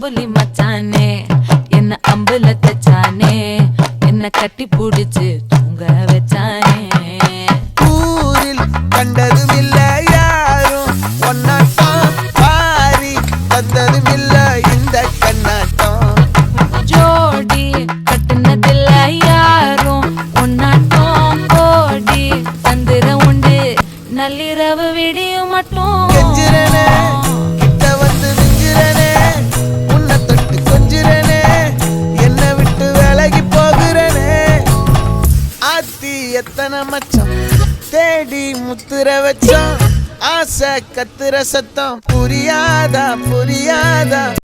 அம்புலி மச்சானே என்ன அம்புல தச்சானே என்ன கட்டி புடிச்சு தூங்க வச்சானே. ஊரில் கண்டதும் இல்ல யாரும் ஒன்னாட்டம் பாரி தந்ததும் இல்ல இந்த கண்ணாட்டம். ஜோடி கட்டுனதில்ல யாரும் ஒன்னாட்டம் கோடி தந்திர உண்டு நள்ளிரவு விடியும் மட்டும். கெஞ்சிரனே கிட்ட வந்து நெஞ்சிரனே உன்னை தொட்டு கொஞ்சிரனே என்னை விட்டு விலகி போகிறனே. ஆத்தி எத்தனை மச்சம் தேடி முத்துற வச்சோம் ஆசை கத்துற சத்தம் புரியாதா புரியாதா.